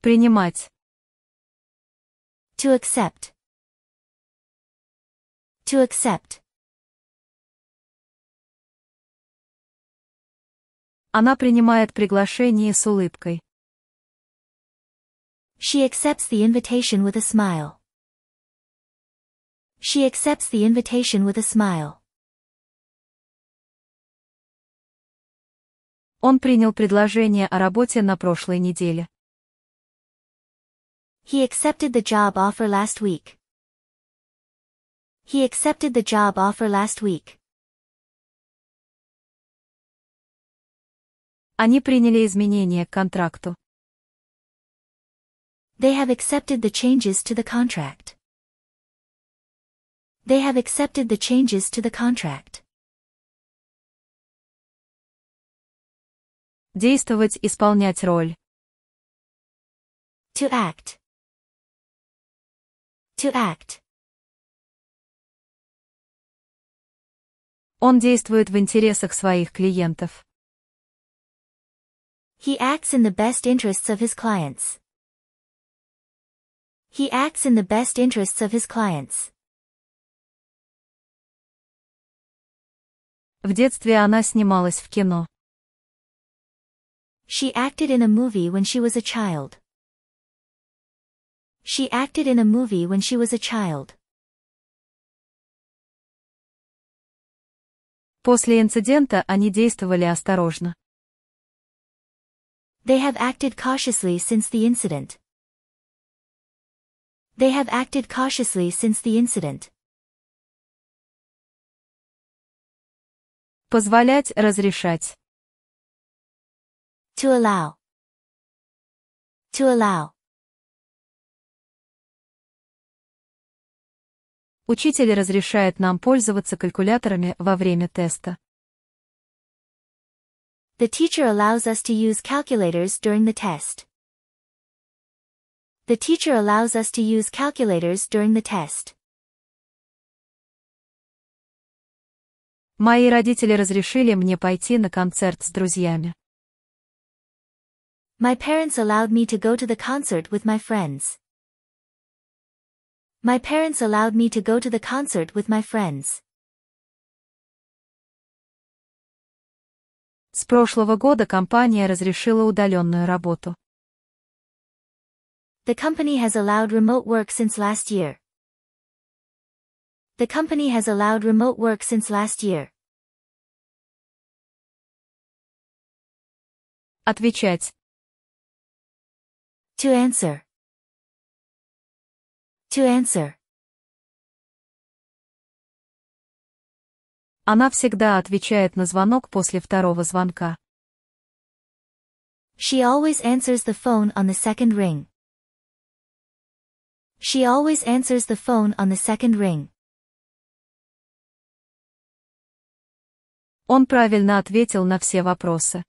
Принимать. To accept. To accept. Она принимает приглашение с улыбкой. She accepts the invitation with a smile. She accepts the invitation with a smile. Он принял предложение о работе на прошлой неделе. He accepted the job offer last week. He accepted the job offer last week. Они приняли изменения к контракту. They have accepted the changes to the contract. They have accepted the changes to the contract. Действовать, исполнять роль. To act. To act. Он действует в интересах своих клиентов. He acts in the best interests of his clients. He acts in the best interests of his clients. В детстве она снималась в кино. She acted in a movie when she was a child. She acted in a movie when she was a child. После инцидента они действовали осторожно. They have acted cautiously since the incident. They have acted cautiously since the incident. Позволять, разрешать. To allow. To allow. Учитель разрешает нам пользоваться калькуляторами во время теста. The teacher allows us to use calculators during the test. The teacher allows us to use calculators during the test. Мои родители разрешили мне пойти на концерт с друзьями. My parents allowed me to go to the concert with my friends. My parents allowed me to go to the concert with my friends. С прошлого года компания разрешила удаленную работу. The company has allowed remote work since last year. The company has allowed remote work since last year. Отвечать. To answer. To answer. Она всегда отвечает на звонок после второго звонка. She always answers the phone on the second ring. She always answers the phone on the second ring. Он правильно ответил на все вопросы.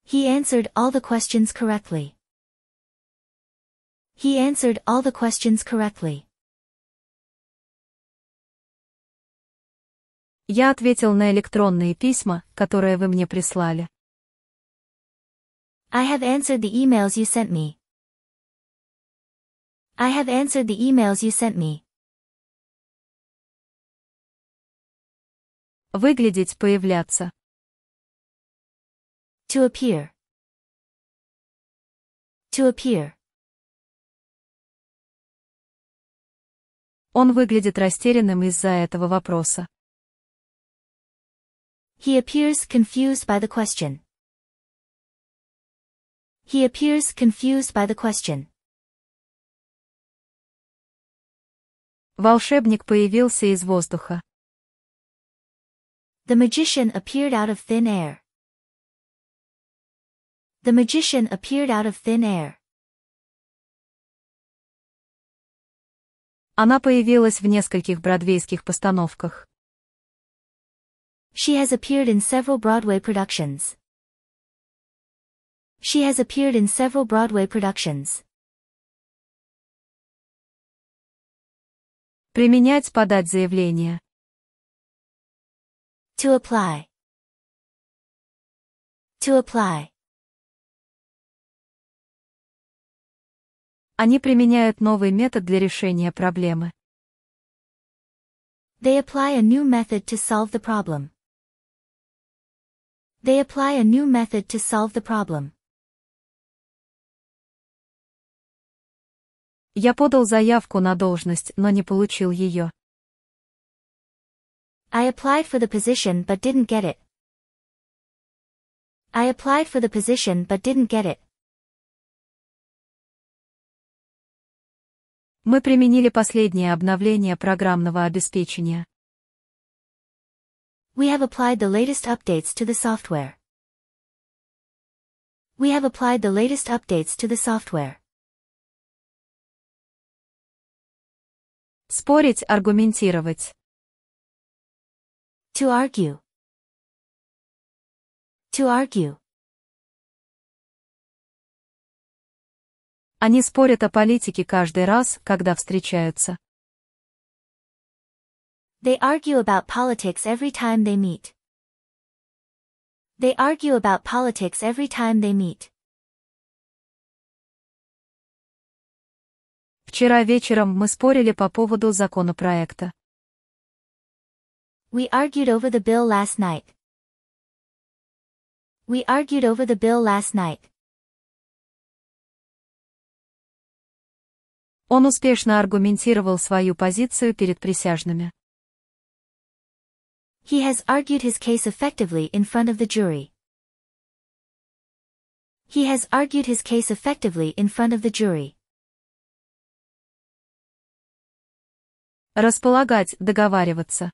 He answered all the questions correctly. He answered all the questions correctly. Я ответил на электронные письма, которые вы мне прислали. I have answered the emails you sent me. I have answered the emails you sent me. Выглядеть, появляться. To appear. To appear. Он выглядит растерянным из-за этого вопроса. He appears confused by the question. He appears confused by the question. Волшебник появился из воздуха. The magician appeared out of thin air. The magician appeared out of thin air. Она появилась в нескольких бродвейских постановках. She has appeared in several Broadway productions. She has appeared in several Broadway productions. Применять, подать заявление. To apply. To apply. Они применяют новый метод для решения проблемы. They apply a new method to solve the problem. They apply a new method to solve the problem. Я подал заявку на должность, но не получил ее. I applied for the position but didn't get it. I applied for the position but didn't get it. Мы применили последнее обновление программного обеспечения. We have applied the latest updates to the software. We have applied the latest updates to the software. Спорить, аргументировать. To argue. To argue. Они спорят о политике каждый раз, когда встречаются. They argue about politics every time they meet. They argue about politics every time they meet. Вчера вечером мы спорили по поводу законопроекта. We argued over the bill last night. We argued over the bill last night. Он успешно аргументировал свою позицию перед присяжными. He has argued his case effectively in front of the jury. He has argued his case effectively in front of the jury. Располагать, договариваться.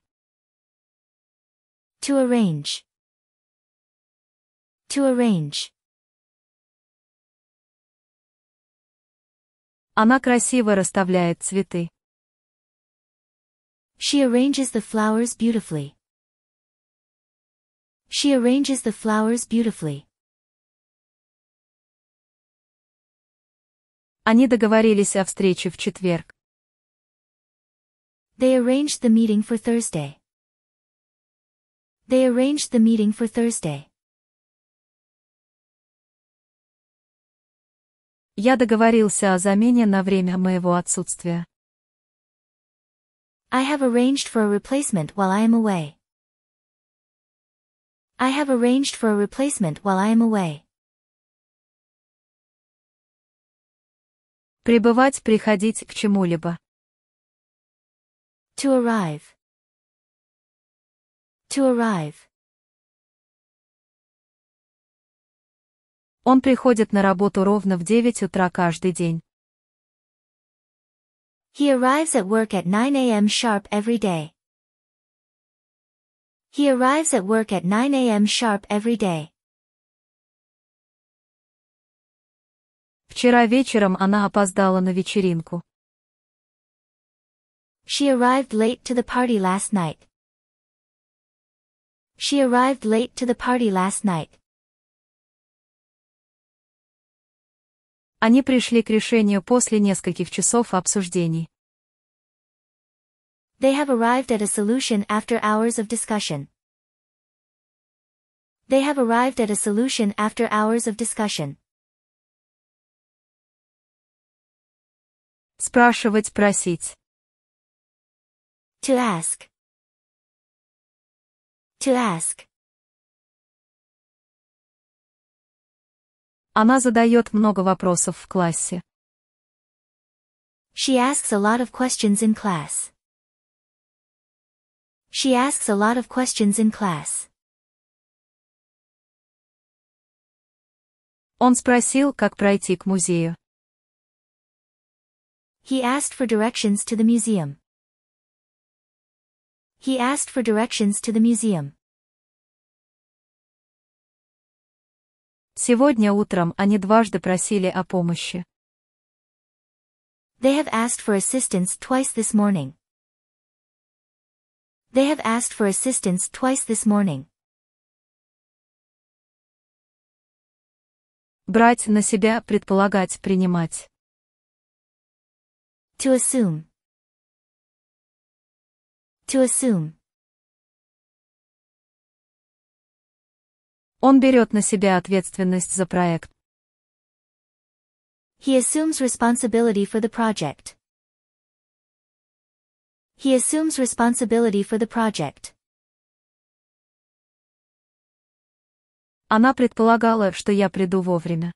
To arrange. To arrange. Она красиво расставляет цветы. She arranges the flowers beautifully. She arranges the flowers beautifully. Они договорились о встрече в четверг. They arranged the meeting for Thursday. They arranged the meeting for Thursday. Я договорился о замене на время моего отсутствия. I have arranged for a replacement while I am away. I have arranged for a replacement while I am away. Прибывать, приходить к чему-либо. To arrive. To arrive. Он приходит на работу ровно в 9 утра каждый день. He arrives at work at 9 a.m. sharp every day. He arrives at work at 9 a.m. sharp every day. Вчера вечером она опоздала на вечеринку. She arrived late to the party last night. She arrived late to the party last night. Они пришли к решению после нескольких часов обсуждений. They have arrived at a solution after hours of discussion. They have arrived at a solution after hours of discussion. Спрашивать, просить. To ask. To ask. Она задает много вопросов в классе. She asks a lot of questions in class. She asks a lot of questions in class. Он спросил, как пройти к музею. He asked for directions to the museum. He asked for directions to the museum. Сегодня утром они дважды просили о помощи. They have asked for assistance twice this morning. They have asked for assistance twice this morning. Брать на себя, предполагать, принимать. To assume. To assume. Он берет на себя ответственность за проект. He assumes responsibility for the project. He assumes responsibility for the project. Она предполагала, что я приду вовремя.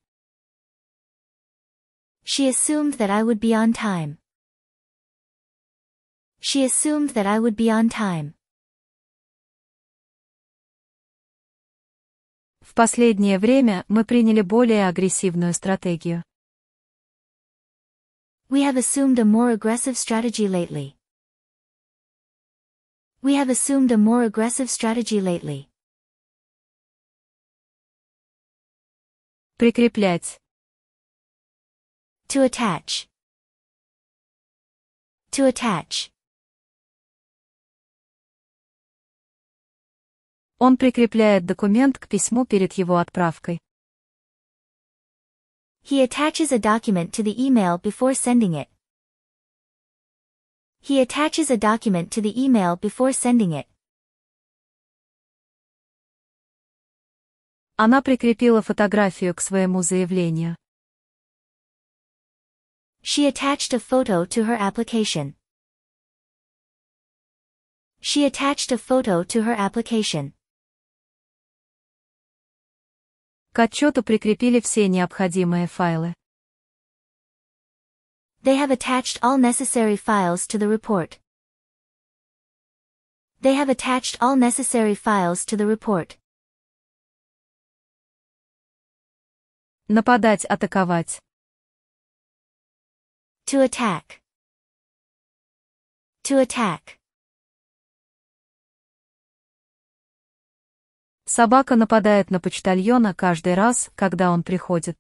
She assumed that I would be on time. She assumed that I would be on time. В последнее время мы приняли более агрессивную стратегию. We have assumed a more aggressive strategy lately. We have assumed a more aggressive strategy lately. Прикреплять. To attach. To attach. Он прикрепляет документ к письму перед его отправкой. He attaches a document to the email before sending it. He attaches a document to the email before sending it. Она прикрепила фотографию к своему заявлению. She attached a photo to her application. She attached a photo to her application. К отчету прикрепили все необходимые файлы. They have attached all necessary files to the report. They have attached all necessary files to the report. Нападать, атаковать. To attack. To attack. Собака нападает на почтальона каждый раз, когда он приходит.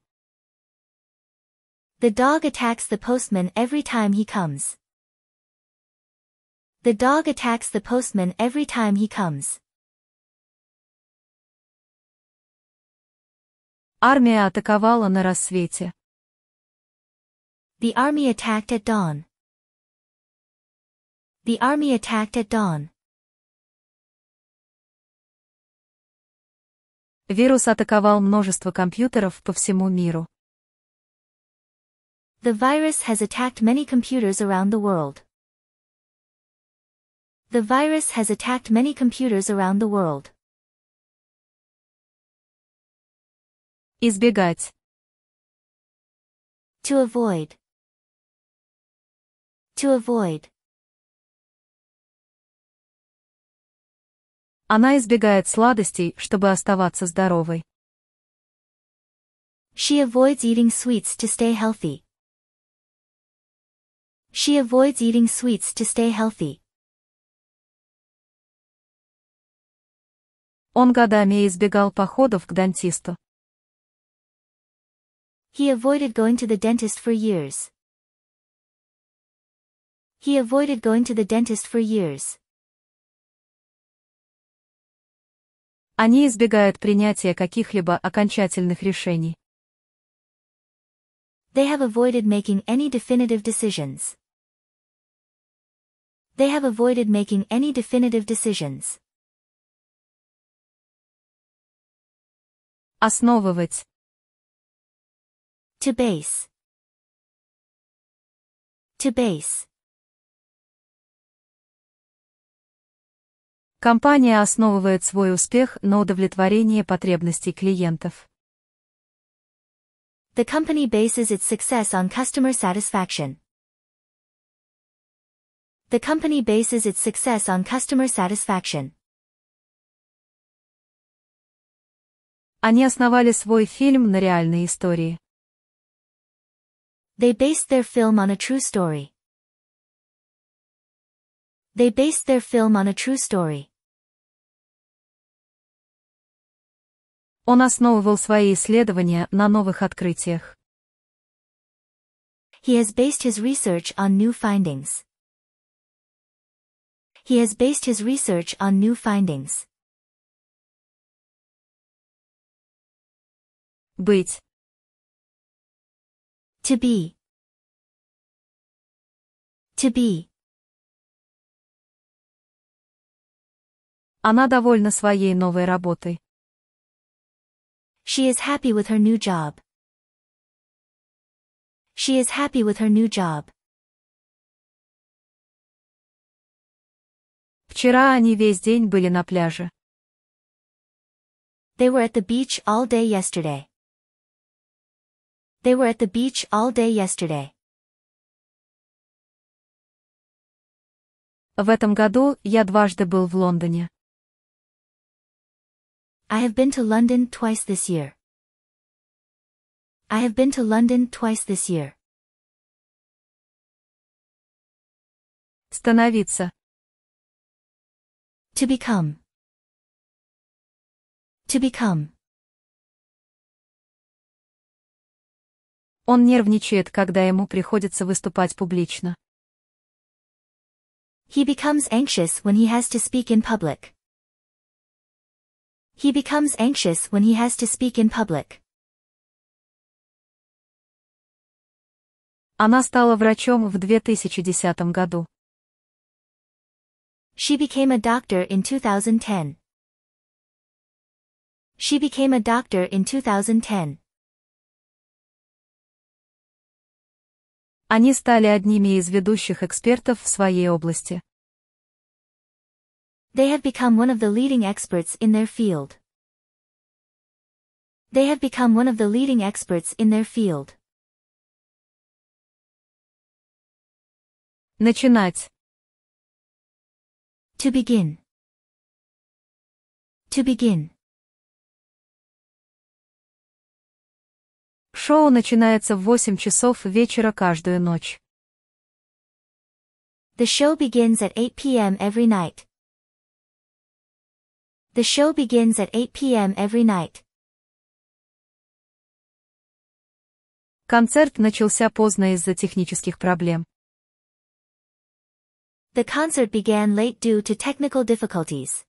The dog attacks the postman every time he comes. The dog attacks the postman every time he comes. Армия атаковала на рассвете. The army attacked at dawn. The army attacked at dawn. Вирус атаковал множество компьютеров по всему миру. The virus has attacked many computers around the world. The virus has attacked many computers around the world. Избегать. To avoid. To avoid. Она избегает сладостей, чтобы оставаться здоровой. She avoids eating sweets to stay healthy. She avoids eating sweets to stay healthy. Он годами избегал походов к дантисту. He avoided going to the dentist for years. He avoided going to the dentist for years. Они избегают принятия каких-либо окончательных решений. They have avoided making any definitive decisions. They have avoided making any definitive decisions. Основывать. To base. To base. Компания основывает свой успех на удовлетворении потребностей клиентов. The company bases its success on customer satisfaction. The company bases its success on customer satisfaction. Они основали свой фильм на реальной истории. They based their film on a true story. They based their film on a true story. Он основывал свои исследования на новых открытиях. He has based his research on new findings. He has based his research on new findings. Быть. To be. To be. Она довольна своей новой работой. She is happy with her new job. She is happy with her new job. Вчера они весь день были на пляже. They were at the beach all day yesterday. They were at the beach all day yesterday. В этом году я дважды был в Лондоне. I have been to London twice this year. I have been to London twice this year. Становиться. To become. To become. Он нервничает, когда ему приходится выступать публично. He becomes anxious when he has to speak in public. He becomes anxious when he has to speak in public. Она стала врачом в 2010 году. She became a doctor in 2010. She became a doctor in 2010. Они стали одними из ведущих экспертов в своей области. They have become one of the leading experts in their field. They have become one of the leading experts in their field. Начинать. To begin. To begin. Шоу начинается в 8 часов вечера каждую ночь. The show begins at 8 p.m. every night. The show begins at 8 p.m. every night. Концерт начался поздно из-за технических проблем. The concert began late due to technical difficulties.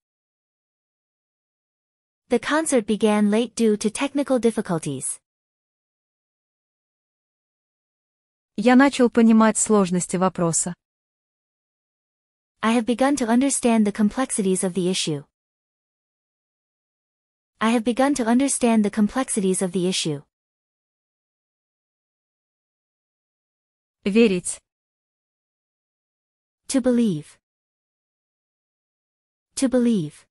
The concert began late due to technical difficulties. Я начал понимать сложности вопроса. I have begun to understand the complexities of the issue. I have begun to understand the complexities of the issue. Верить. To believe. To believe.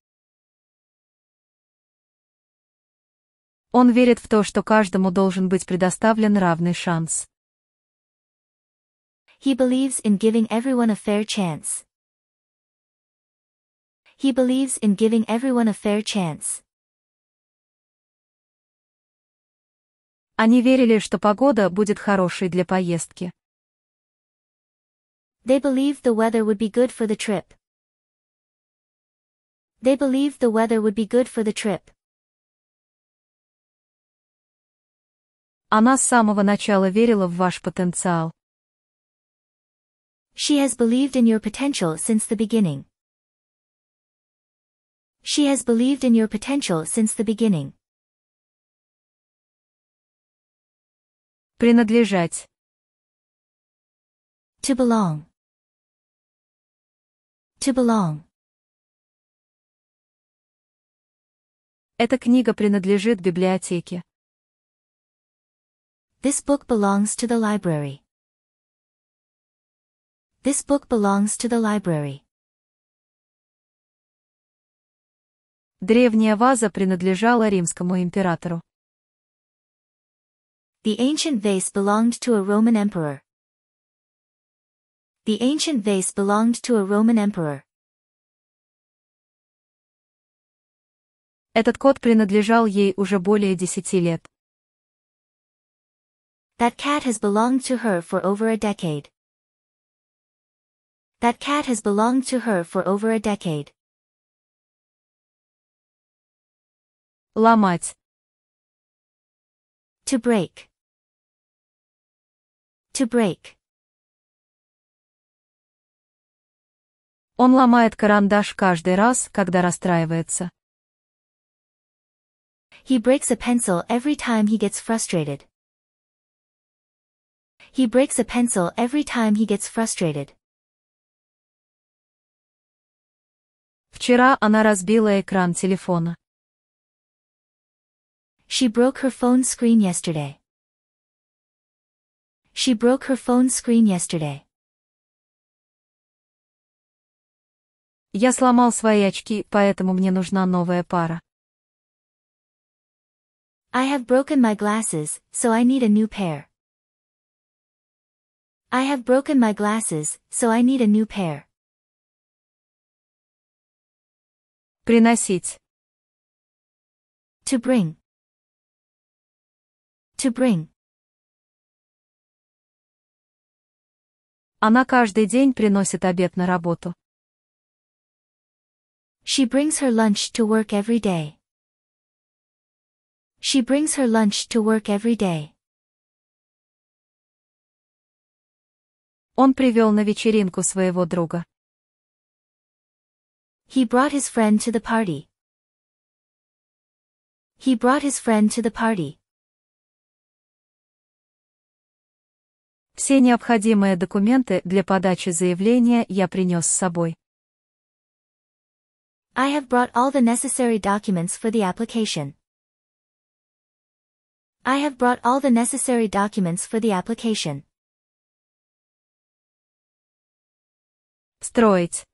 Он верит в то, что каждому должен быть предоставлен равный шанс. He believes in giving everyone a fair chance. He believes in giving everyone a fair chance. Они верили, что погода будет хорошей для поездки. They believed the weather would be good for the trip. They believed the weather would be good for the trip. Она с самого начала верила в ваш потенциал. She has believed in your potential since the beginning. She has believed in your potential since the beginning. Принадлежать. To belong. To belong. Эта книга принадлежит библиотеке. This book belongs to the library. This book belongs to the library. Древняя ваза принадлежала римскому императору. The ancient vase belonged to a Roman emperor. The ancient vase belonged to a Roman emperor. Этот кот принадлежал ей уже более 10 лет. That cat has belonged to her for over a decade. That cat has belonged to her for over a decade. Ломать. To break. To break. Он ломает карандаш каждый раз, когда расстраивается. He breaks a pencil every time he gets frustrated. He breaks a pencil every time he gets frustrated. Вчера она разбила экран телефона. She broke her phone screen yesterday. She broke her phone screen yesterday. Я сломал свои очки, поэтому мне нужна новая пара. I have broken my glasses, so I need a new pair. I have broken my glasses, so I need a new pair. Приносить. To bring. To bring. Она каждый день приносит обед на работу. She brings her lunch to work every day. She brings her lunch to work every day. Он привел на вечеринку своего друга. He brought his friend to the party. He brought his friend to the party. Все необходимые документы для подачи заявления я принес с собой. I have brought all the necessary documents for the application. I have brought all the necessary documents for the application. Строить.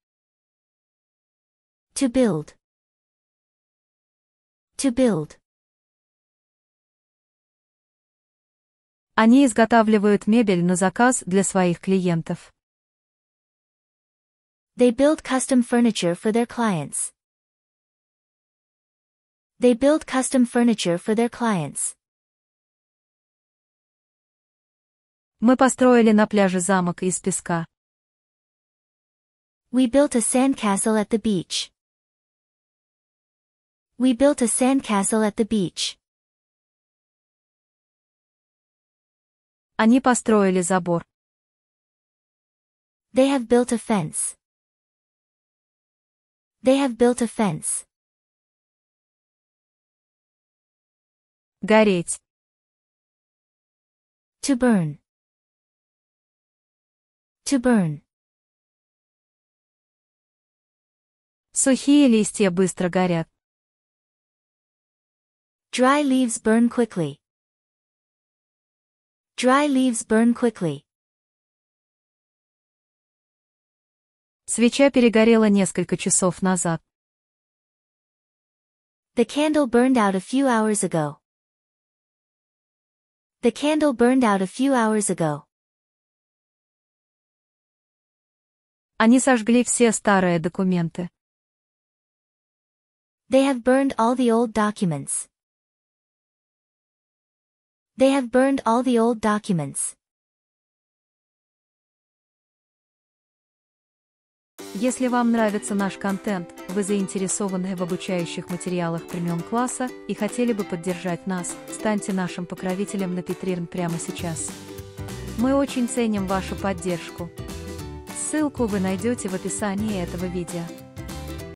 To build. To build. Они изготавливают мебель на заказ для своих клиентов. They build custom furniture for their clients. They build custom furniture for their clients. Мы построили на пляже замок из песка. We built a sandcastle at the beach. We built a sandcastle at the beach. Они построили забор. They have built a fence. They have built a fence. Гореть. To burn. To burn. Сухие листья быстро горят. Dry leaves burn quickly. Dry leaves burn quickly. Свеча перегорела несколько часов назад. The candle burned out a few hours ago. The candle burned out a few hours ago. Они сожгли все старые документы. They have burned all the old documents. They have burned all the old documents. Если вам нравится наш контент, вы заинтересованы в обучающих материалах премиум-класса и хотели бы поддержать нас, станьте нашим покровителем на Patreon прямо сейчас. Мы очень ценим вашу поддержку. Ссылку вы найдете в описании этого видео.